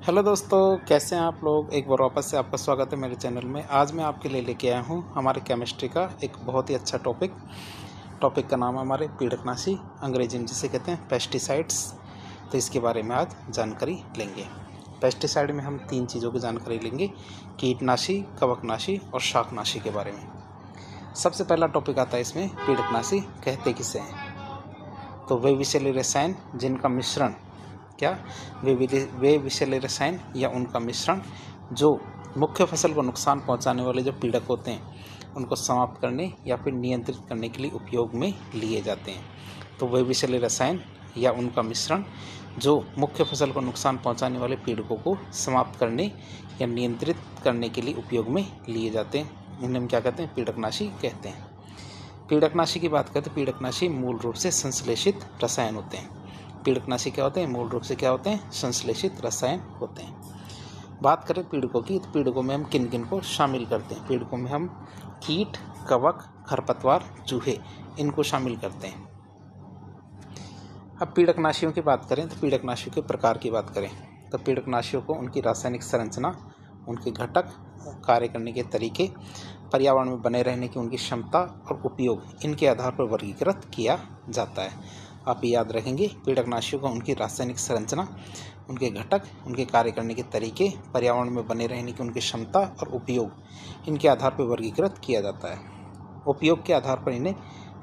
Hello दोस्तों, कैसे हैं आप लोग। एक बार वापस से आपका स्वागत है मेरे चैनल में। आज मैं आपके लिए लेके आया हूँ हमारे केमिस्ट्री का एक बहुत ही अच्छा टॉपिक का नाम है हमारे पीड़कनाशी, अंग्रेजी में जिसे कहते हैं पेस्टिसाइड्स। तो इसके बारे में आज जानकारी लेंगे। पेस्टिसाइड में हम 3 चीज़ों की जानकारी लेंगे, कीटनाशी, कवकनाशी और शाकनाशी के बारे में। सबसे पहला टॉपिक आता है इसमें पीड़कनाशी कहते किसे हैं। तो वे विषैले रसायन जिनका मिश्रण वे विषैले रसायन या उनका मिश्रण जो मुख्य फसल को नुकसान पहुंचाने वाले जो पीड़क होते हैं उनको समाप्त करने या फिर नियंत्रित करने के लिए उपयोग में लिए जाते हैं। तो वे विषैले रसायन या उनका मिश्रण जो मुख्य फसल को नुकसान पहुंचाने वाले पीड़कों को समाप्त करने या नियंत्रित करने के लिए उपयोग में लिए जाते हैं, उन्हें हम क्या कहते हैं, पीड़कनाशी कहते हैं। पीड़कनाशी की बात करें तो पीड़कनाशी मूल रूप से संश्लेषित रसायन होते हैं। पीड़कनाशी क्या होते हैं, मूल रूप से क्या होते हैं, संश्लेषित रसायन होते हैं। बात करें पीड़कों की, तो पीड़कों में हम किन किन को शामिल करते हैं। पीड़कों में हम कीट, कवक, खरपतवार, चूहे, इनको शामिल करते हैं। अब पीड़कनाशियों की बात करें तो पीड़कनाशियों के प्रकार की बात करें तो पीड़कनाशियों को उनकी रासायनिक संरचना, उनके घटक, कार्य करने के तरीके, पर्यावरण में बने रहने की उनकी क्षमता और उपयोग, इनके आधार पर वर्गीकृत किया जाता है। आप याद रखेंगे, पीड़कनाशियों को उनकी रासायनिक संरचना, उनके घटक, उनके कार्य करने के तरीके, पर्यावरण में बने रहने की उनकी क्षमता और उपयोग, इनके आधार पर वर्गीकृत किया जाता है। उपयोग के आधार पर इन्हें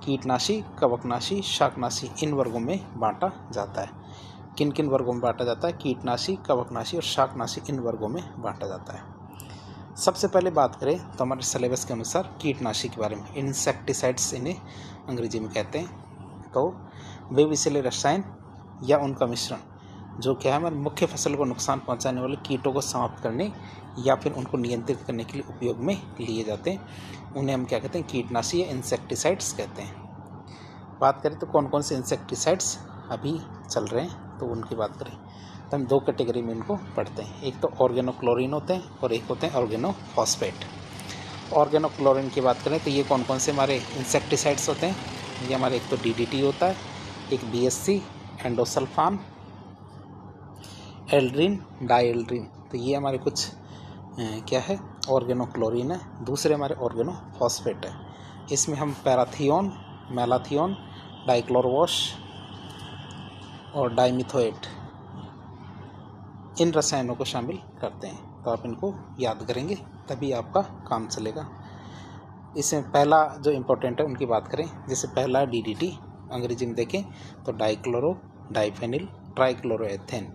कीटनाशी, कवकनाशी, शाकनाशी, इन वर्गों में बांटा जाता है। किन किन वर्गों में बांटा जाता है? कीटनाशी, कवकनाशी और शाकनाशी, इन वर्गों में बांटा जाता है। सबसे पहले बात करें तो हमारे सिलेबस के अनुसार कीटनाशी के बारे में, इंसेक्टिसाइड्स इन्हें अंग्रेजी में कहते हैं। तो वे विषैले रसायन या उनका मिश्रण जो क्या है, हमारे मुख्य फसल को नुकसान पहुंचाने वाले कीटों को समाप्त करने या फिर उनको नियंत्रित करने के लिए उपयोग में लिए जाते हैं, उन्हें हम क्या कहते हैं, कीटनाशी या इंसेक्टिसाइड्स कहते हैं। बात करें तो कौन कौन से इंसेक्टिसाइड्स अभी चल रहे हैं, तो उनकी बात करें तो हम 2 कैटेगरी में इनको पढ़ते हैं। एक तो ऑर्गेनोक्लोरीन होते हैं और एक होते हैं ऑर्गेनोफॉस्फेट। ऑर्गेनोक्लोरीन की बात करें तो ये कौन कौन से हमारे इंसेक्टिसाइड्स होते हैं। ये हमारे एक तो DDT होता है, एक BSC, एंडोसल्फान, एल्ड्रिन, डाइएल्ड्रिन। तो ये हमारे कुछ क्या है, ऑर्गेनोक्लोरीन है। दूसरे हमारे ऑर्गेनोफॉस्फेट है। इसमें हम पैराथियोन, मैलाथियोन, डाइक्लोरवॉश और डाइमिथोएट, इन रसायनों को शामिल करते हैं। तो आप इनको याद करेंगे तभी आपका काम चलेगा। इसमें पहला जो इम्पोर्टेंट है उनकी बात करें, जैसे पहला है DDT, अंग्रेजी में देखें तो डाइक्लोरो डाइफेनिल ट्राइक्लोरोएथेन,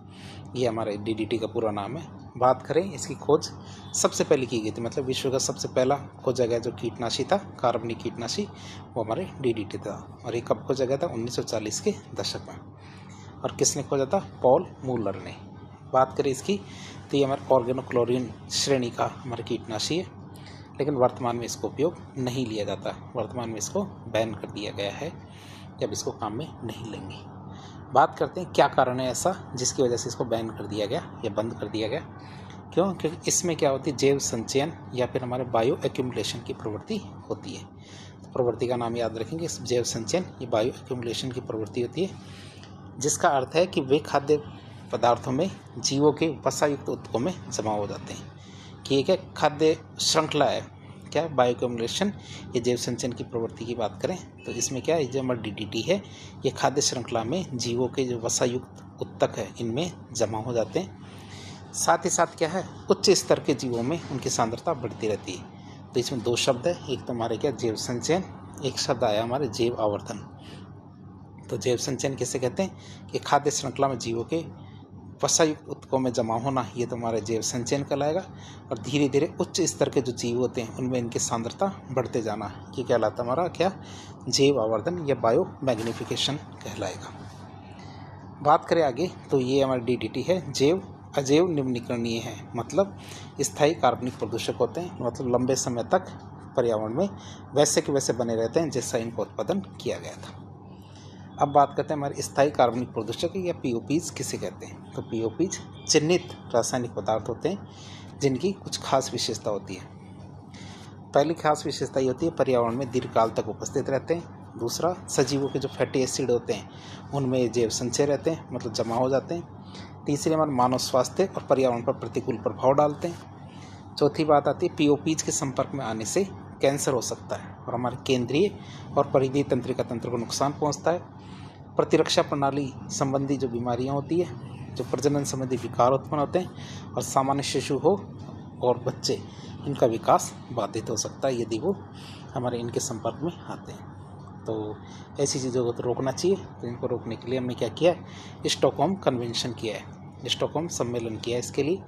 ये हमारे DDT का पूरा नाम है। बात करें इसकी खोज सबसे पहले की गई थी, मतलब विश्व का सबसे पहला खोजा गया जो कीटनाशी था, कार्बनिक कीटनाशी, वो हमारे DDT था। और ये कब खोजा गया था? 1940 के दशक में। और किसने खोजा था? पॉल मूलर ने। बात करें इसकी तो ये हमारे ऑर्गेनोक्लोरीन श्रेणी का हमारा कीटनाशी है, लेकिन वर्तमान में इसको उपयोग नहीं लिया जाता। वर्तमान में इसको बैन कर दिया गया है, जब इसको काम में नहीं लेंगे। बात करते हैं क्या कारण है ऐसा जिसकी वजह से इसको बैन कर दिया गया या बंद कर दिया गया। क्यों? क्योंकि इसमें क्या होती है, जैव संचयन या फिर हमारे बायो एक्यूमुलेशन की प्रवृत्ति होती है। तो प्रवृत्ति का नाम याद रखेंगे, जैव संचयन, ये बायो एक्यूमुलेशन की प्रवृत्ति होती है, जिसका अर्थ है कि वे खाद्य पदार्थों में जीवों के वसायुक्त ऊतकों में जमा हो जाते हैं। कि एक खाद्य श्रृंखला है, क्या बायो एक्यूमुलेशन, ये जैव संचयन की प्रवृत्ति की बात करें तो इसमें क्या है, जो हमारा DDT है, ये खाद्य श्रृंखला में जीवों के जो वसायुक्त ऊतक है इनमें जमा हो जाते हैं। साथ ही साथ क्या है, उच्च स्तर के जीवों में उनकी सांद्रता बढ़ती रहती है। तो इसमें 2 शब्द है, एक तो हमारे क्या जैव संचयन, एक शब्द आया हमारे जैव आवर्धन। तो जैव संचयन किसे कहते हैं कि खाद्य श्रृंखला में जीवों के वसायुक्त ऊतकों में जमा होना, ये तो हमारे जैव संचयन कहलाएगा। और धीरे धीरे उच्च स्तर के जो जीव होते हैं उनमें इनकी सांद्रता बढ़ते जाना, ये कहलाता हमारा क्या, जैव आवर्धन या बायो मैग्निफिकेशन कहलाएगा। बात करें आगे तो ये हमारे DDT है, जैव अजैव निम्नीकरणीय है, मतलब स्थायी कार्बनिक प्रदूषक होते हैं, मतलब लंबे समय तक पर्यावरण में वैसे के वैसे बने रहते हैं जैसा इनका उत्पादन किया गया था। अब बात करते हैं हमारे स्थायी कार्बनिक प्रदूषक या POPs किसे कहते हैं। तो POPs चिन्हित रासायनिक पदार्थ होते हैं जिनकी कुछ खास विशेषता होती है। पहली खास विशेषता ये होती है पर्यावरण में दीर्घकाल तक उपस्थित रहते हैं। दूसरा, सजीवों के जो फैटी एसिड होते हैं उनमें जैव संचय रहते हैं, मतलब जमा हो जाते हैं। तीसरी हमारे मानव स्वास्थ्य और पर्यावरण पर प्रतिकूल प्रभाव डालते हैं। चौथी बात आती है पीओपीज के संपर्क में आने से कैंसर हो सकता है और हमारे केंद्रीय और परिधीय तंत्रिका तंत्र को नुकसान पहुंचता है। प्रतिरक्षा प्रणाली संबंधी जो बीमारियां होती है, जो प्रजनन संबंधी विकार उत्पन्न होते हैं और सामान्य शिशु हो और बच्चे, इनका विकास बाधित हो सकता है यदि वो हमारे इनके संपर्क में आते हैं। तो ऐसी चीज़ों को तो रोकना चाहिए। तो इनको रोकने के लिए हमने क्या किया है, स्टॉकहोम कन्वेंशन किया है, स्टॉकहोम सम्मेलन किया है इसके लिए।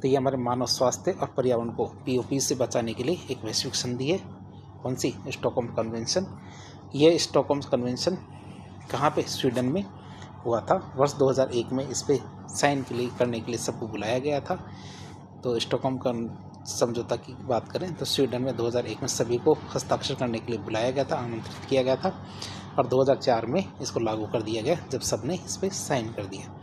तो ये हमारे मानव स्वास्थ्य और पर्यावरण को पीओपी से बचाने के लिए एक वैश्विक संधि है। कौन सी? Stockholm convention. ये स्टॉकहोम कन्वेंशन कहाँ पे? स्वीडन में हुआ था। वर्ष 2001 में इस पर साइन करने के लिए सबको बुलाया गया था। तो स्टॉकहोम का समझौता की बात करें तो स्वीडन में 2001 में सभी को हस्ताक्षर करने के लिए बुलाया गया था, आमंत्रित किया गया था और 2004 में इसको लागू कर दिया गया जब सबने इस पर साइन कर दिया।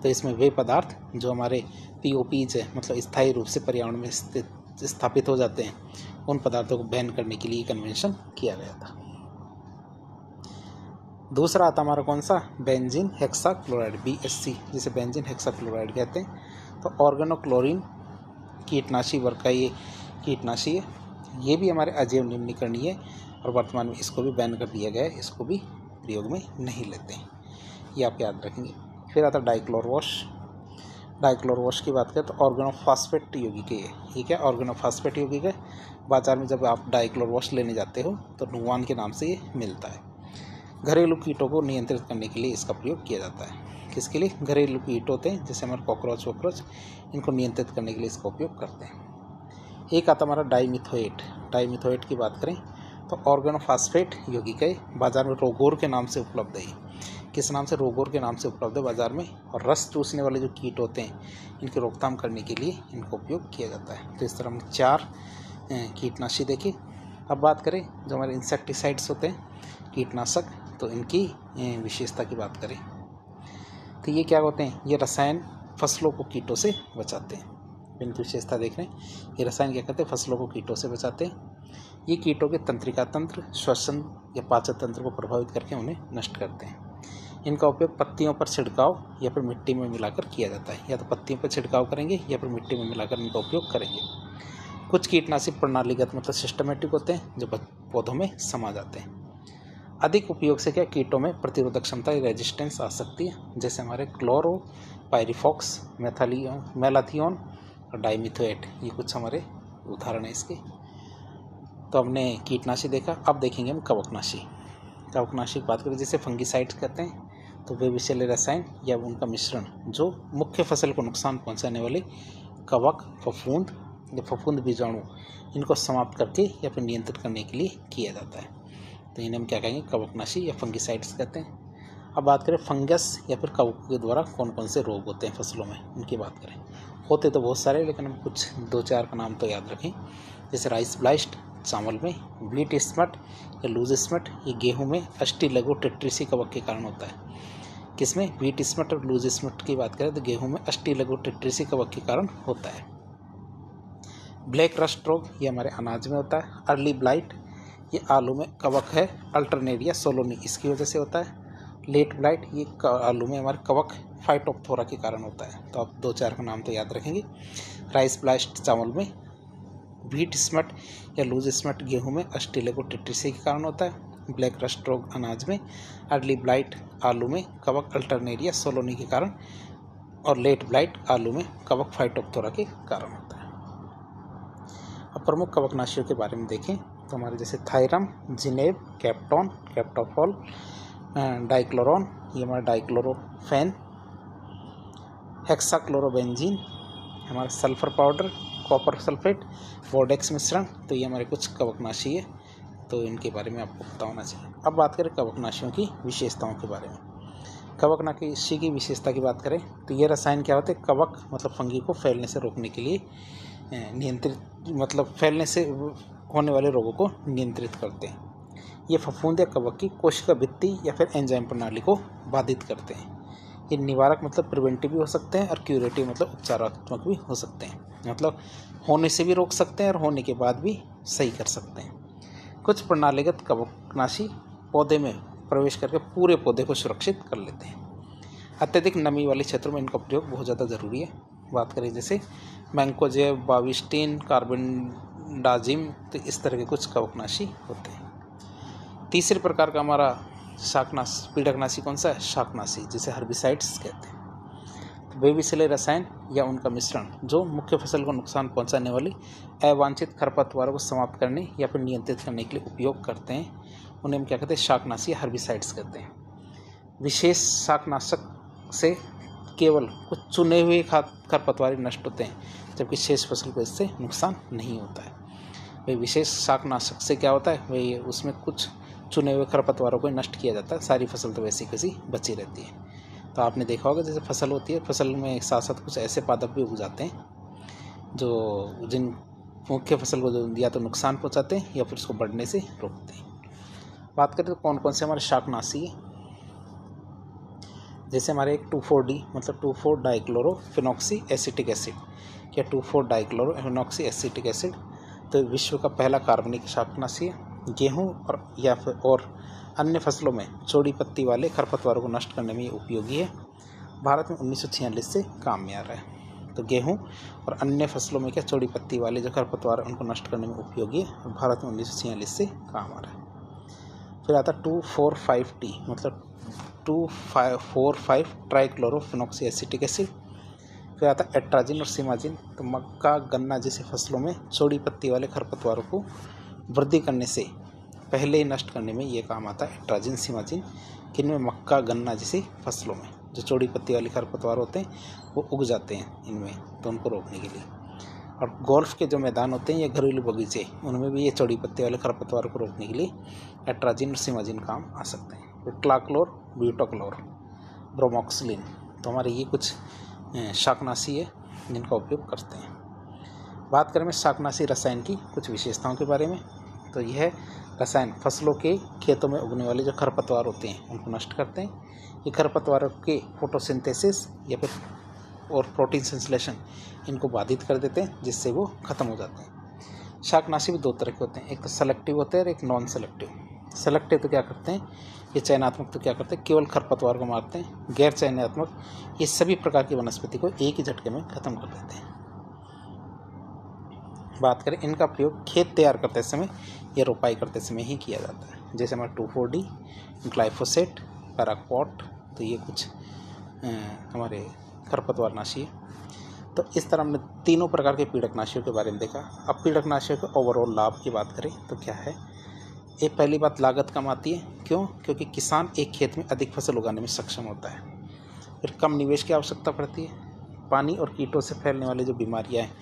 तो इसमें वे पदार्थ जो हमारे पीओपीज है, मतलब स्थायी रूप से पर्यावरण में स्थापित हो जाते हैं, उन पदार्थों को बैन करने के लिए कन्वेंशन किया गया था। दूसरा आता हमारा कौन सा? बेंजीन हेक्साक्लोराइड, BHC, जिसे बेंजीन हेक्साक्लोराइड कहते हैं। तो ऑर्गेनोक्लोरीन कीटनाशी वर्ग का ये कीटनाशी है। ये भी हमारे अजैव निम्नीकरणीय है और वर्तमान में इसको भी बैन कर दिया गया है, इसको भी प्रयोग में नहीं लेते हैं, ये आप याद रखेंगे। फिर आता डाइक्लोरवॉश। डाइक्लोरवॉश की बात करें तो ऑर्गेनोफॉस्फेट यौगिक है ये। क्या? ऑर्गेनोफॉस्फेट यौगिक है। बाजार में जब आप डाइक्लोरवॉश लेने जाते हो तो नुवान के नाम से ये मिलता है। घरेलू कीटों को नियंत्रित करने के लिए इसका प्रयोग किया जाता है। किसके लिए? घरेलू कीट होते हैं जैसे हमारे कॉकरोच वॉकरोच, इनको नियंत्रित करने के लिए इसका उपयोग करते हैं। एक आता हमारा डाइमिथोएट। डाइमिथोएट की बात करें तो ऑर्गेनोफॉस्फेट यौगिक है। बाजार में रोगोर के नाम से उपलब्ध है। किस नाम से? रोगोर के नाम से उपलब्ध है बाजार में। और रस चूसने वाले जो कीट होते हैं, इनकी रोकथाम करने के लिए इनको उपयोग किया जाता है। तो इस तरह हमने 4 कीटनाशी देखे। अब बात करें जो हमारे इंसेक्टिसाइड्स होते हैं, कीटनाशक, तो इनकी विशेषता की बात करें तो ये क्या होते हैं? ये रसायन फसलों को कीटों से बचाते हैं। इनकी विशेषता देख रहे हैं, ये रसायन क्या करते हैं? फसलों को कीटों से बचाते हैं। ये कीटों के तंत्रिका तंत्र, श्वसन या पाचन तंत्र को प्रभावित करके उन्हें नष्ट करते हैं। इनका उपयोग पत्तियों पर छिड़काव या फिर मिट्टी में मिलाकर किया जाता है। या तो पत्तियों पर छिड़काव करेंगे या फिर मिट्टी में मिलाकर इनका उपयोग करेंगे। कुछ कीटनाशी प्रणालीगत मतलब सिस्टमेटिक होते हैं जो पौधों में समा जाते हैं। अधिक उपयोग से क्या कीटों में प्रतिरोधक क्षमता या रेजिस्टेंस आ सकती है, जैसे हमारे क्लोरो पायरिफॉक्स, मेलाथियोन और डाइमिथोएट, ये कुछ हमारे उदाहरण हैं इसके। तो हमने कीटनाशी देखा। अब देखेंगे हम कवकनाशी। कवकनाशी की बात करें जिसे फंगिसाइड्स कहते हैं। तो वे विषैले रसायन या उनका मिश्रण जो मुख्य फसल को नुकसान पहुंचाने वाले कवक, फफूंद या फफूंद बीजाणु, इनको समाप्त करके या फिर नियंत्रित करने के लिए किया जाता है। तो इन्हें हम क्या कहेंगे? कवकनाशी या फंगिसाइड्स कहते हैं। अब बात करें फंगस या फिर कवकों के द्वारा कौन कौन से रोग होते हैं फसलों में, उनकी बात करें। होते तो बहुत सारे, लेकिन हम कुछ 2-4 का नाम तो याद रखें। जैसे राइस ब्लाइस्ट चावल में, व्हीट स्मट या लूज स्मट, ये गेहूं में अष्टिलघु टेट्रिसी कवक के कारण होता है। किसमें? व्हीट स्मट और लूज स्मट की बात करें तो गेहूं में अष्टिलघु टेट्रिसी कवक के कारण होता है। ब्लैक रस्ट रोग ये हमारे अनाज में होता है। अर्ली ब्लाइट ये आलू में कवक है, अल्टरनेरिया सोलोनी, इसकी वजह से होता है। लेट ब्लाइट ये आलू में हमारे कवक फाइटोप्थोरा के कारण होता है। तो आप 2-4 का नाम तो याद रखेंगे। राइस ब्लाइस्ट चावल में, व्हीट स्मट या लूज स्मट गेहूं में अष्टिलघु टेट्रिसी के कारण होता है। ब्लैक रस्ट रोग अनाज में, अर्ली ब्लाइट आलू में कवक अल्टरनेरिया सोलोनी के कारण, और लेट ब्लाइट आलू में कवक फाइटोप्थोरा के कारण होता है। अब प्रमुख कवकनाशियों के बारे में देखें तो हमारे जैसे थायरम, जिनेब, कैप्टोन, कैप्टोफॉल, डाइक्लोरॉन, ये हमारा डाइक्लोरोफेन, हेक्साक्लोरोबेंजीन, हमारा sulphur powder, copper sulphate, Bordeaux मिश्रण, तो ये हमारे कुछ कवकनाशी है। तो इनके बारे में आपको पता होना चाहिए। अब बात करें कवकनाशियों की विशेषताओं के बारे में। कवकनाशी की विशेषता की बात करें तो ये रसायन क्या होते हैं? कवक मतलब फंगी को फैलने से रोकने के लिए नियंत्रित, मतलब फैलने से होने वाले रोगों को नियंत्रित करते हैं। ये फफूंद या कवक की कोशिका भित्ति या फिर एंजाइम प्रणाली को बाधित करते हैं। ये निवारक मतलब प्रिवेंटिव भी हो सकते हैं और क्यूरेटिव मतलब उपचारात्मक भी हो सकते हैं, मतलब होने से भी रोक सकते हैं और होने के बाद भी सही कर सकते हैं। कुछ प्रणालीगत कवकनाशी पौधे में प्रवेश करके पूरे पौधे को सुरक्षित कर लेते हैं। अत्यधिक नमी वाले क्षेत्रों में इनका प्रयोग बहुत ज़्यादा ज़रूरी है। बात करें जैसे मैंकोजेब, बाविस्टिन, कार्बेंडाजिम, तो इस तरह के कुछ कवकनाशी होते हैं। तीसरे प्रकार का हमारा पीड़कनाशी कौन सा है? शाकनाशी, जिसे हर्बिसाइड्स कहते हैं। तो वे विषैले रसायन या उनका मिश्रण जो मुख्य फसल को नुकसान पहुंचाने वाली अवांछित खरपतवारों को समाप्त करने या फिर नियंत्रित करने के लिए उपयोग करते हैं, उन्हें हम क्या कहते हैं? शाकनाशी या हर्बिसाइड्स कहते हैं। विशेष शाकनाशक से केवल कुछ चुने हुए खरपतवार नष्ट होते हैं, जबकि शेष फसल को इससे नुकसान नहीं होता है। वही विशेष शाकनाशक से क्या होता है? वही उसमें कुछ चुने हुए खरपतवारों को नष्ट किया जाता है, सारी फसल तो वैसी कैसी बची रहती है। तो आपने देखा होगा जैसे फसल होती है, फसल में साथ साथ कुछ ऐसे पादप भी उग जाते हैं जो जिन मुख्य फसल को जो या तो नुकसान पहुंचाते हैं या फिर उसको बढ़ने से रोकते हैं। बात करें तो कौन कौन से हमारे शाकनाशी है, जैसे हमारे एक 2,4-D मतलब 2,4-डाइक्लोरोफिनॉक्सी एसिटिक एसिड या 2,4-डाइक्लोरोफिनॉक्सी एसिटिक एसिड, तो विश्व का पहला कार्बनिक शाकनाशी है। गेहूँ और अन्य फसलों में चौड़ी पत्ती वाले खरपतवारों को नष्ट करने में ये उपयोगी है। भारत में 1946 से काम में आ रहा है। तो गेहूँ और अन्य फसलों में क्या चौड़ी पत्ती वाले जो खरपतवार उनको नष्ट करने में उपयोगी है, और भारत में 1946 से काम आ रहा है। फिर आता 2,4,5-D मतलब 2,4,5-ट्राइक्लोरोफिनॉक्सी एसिटिक एसिड। फिर आता एट्राजिन और सीमाजिन, तो मक्का गन्ना जैसी फसलों में चौड़ी पत्ती वाले खरपतवारों को वृद्धि करने से पहले ही नष्ट करने में ये काम आता है एट्राजिन सीमाजिन। किनमें? मक्का गन्ना जैसी फसलों में जो चौड़ी पत्ती वाले खरपतवार होते हैं वो उग जाते हैं इनमें, तो उनको रोकने के लिए। और गोल्फ के जो मैदान होते हैं या घरेलू बगीचे, उनमें भी ये चौड़ी पत्ती वाले खरपतवारों को रोकने के लिए एट्राजिन और सीमाजिन काम आ सकते हैं। फिर क्लाक्लोर, ब्यूटोक्लोर, ब्रोमोक्सिलिन, तो हमारे ये कुछ शाकनाशी है जिनका उपयोग करते हैं। बात करें शाकनाशी रसायन की कुछ विशेषताओं के बारे में, तो यह रसायन फसलों के खेतों में उगने वाले जो खरपतवार होते हैं उनको नष्ट करते हैं। ये खरपतवारों के फोटोसिंथेसिस या फिर और प्रोटीन संश्लेषण इनको बाधित कर देते हैं, जिससे वो खत्म हो जाते हैं। शाकनाशी भी दो तरह के होते हैं, एक तो सेलेक्टिव होते हैं और एक नॉन सेलेक्टिव। सेलेक्टिव तो क्या करते हैं? ये चयनात्मक तो क्या करते हैं? केवल खरपतवार को मारते हैं। गैर चयनात्मक ये सभी प्रकार की वनस्पति को एक ही झटके में खत्म कर देते हैं। बात करें इनका प्रयोग खेत तैयार करते समय या रोपाई करते समय ही किया जाता है। जैसे हमारा 2,4-D, ग्लाइफोसेट, पैराक्वाट, तो ये कुछ हमारे खरपतवार नाशी है। तो इस तरह हमने तीनों प्रकार के पीड़कनाशियों के बारे में देखा। अब पीड़कनाशियों के ओवरऑल लाभ की बात करें तो क्या है? एक पहली बात, लागत कम आती है। क्यों? क्योंकि किसान एक खेत में अधिक फसल उगाने में सक्षम होता है। फिर कम निवेश की आवश्यकता पड़ती है। पानी और कीटों से फैलने वाली जो बीमारियां हैं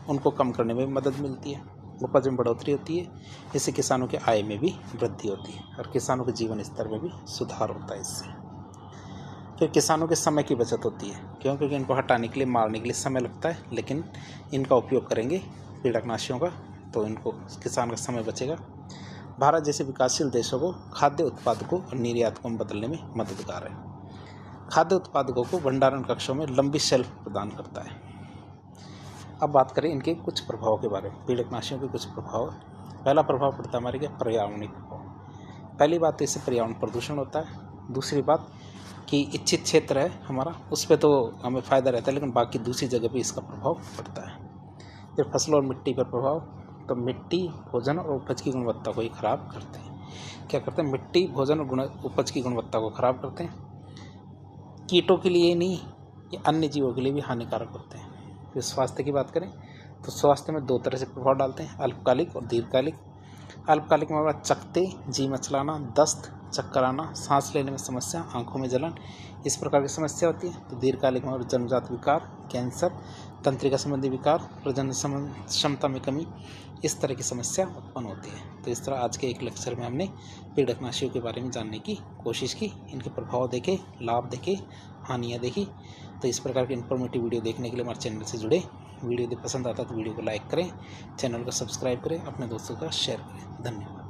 उनको कम करने में मदद मिलती है। उपज में बढ़ोतरी होती है, इससे किसानों के आय में भी वृद्धि होती है और किसानों के जीवन स्तर में भी सुधार होता है इससे। फिर किसानों के समय की बचत होती है। क्यों? क्योंकि इनको हटाने के लिए, मारने के लिए समय लगता है, लेकिन इनका उपयोग करेंगे पीड़कनाशियों का तो इनको किसान का समय बचेगा। भारत जैसे विकासशील देशों को खाद्य उत्पादकों और निर्यातकों में बदलने में मददगार है। खाद्य उत्पादकों को भंडारण कक्षों में लंबी शेल्फ प्रदान करता है। अब बात करें इनके कुछ प्रभाव के बारे में, पीड़कनाशियों के कुछ प्रभाव। पहला प्रभाव पड़ता है हमारे क्या? पर्यावरणिक प्रभाव। पहली बात तो इससे पर्यावरण प्रदूषण होता है। दूसरी बात कि इच्छित क्षेत्र है हमारा, उस पर तो हमें फ़ायदा रहता है, लेकिन बाकी दूसरी जगह भी इसका प्रभाव पड़ता है। फिर फसलों और मिट्टी पर प्रभाव, तो मिट्टी, भोजन और उपज की गुणवत्ता को ही खराब करते हैं। क्या करते हैं? मिट्टी, भोजन और उपज की गुणवत्ता को खराब करते हैं। कीटों के लिए नहीं, ये अन्य जीवों के लिए भी हानिकारक होते हैं। फिर स्वास्थ्य की बात करें तो स्वास्थ्य में दो तरह से प्रभाव डालते हैं, अल्पकालिक और दीर्घकालिक। अल्पकालिक में चकते, जी मचलाना, दस्त, चक्कर आना, सांस लेने में समस्या, आंखों में जलन, इस प्रकार की समस्या होती है। तो दीर्घकालिक में जन्मजात विकार, कैंसर, तंत्रिका संबंधी विकार, प्रजनन क्षमता में कमी, इस तरह की समस्या उत्पन्न होती है। तो इस तरह आज के एक लेक्चर में हमने पीड़कनाशियों के बारे में जानने की कोशिश की, इनके प्रभाव देखे, लाभ देखे, हानियाँ देखी। तो इस प्रकार की इन्फॉर्मेटिव वीडियो देखने के लिए हमारे चैनल से जुड़े। वीडियो यदि पसंद आता तो वीडियो को लाइक करें, चैनल को सब्सक्राइब करें, अपने दोस्तों का शेयर करें। धन्यवाद।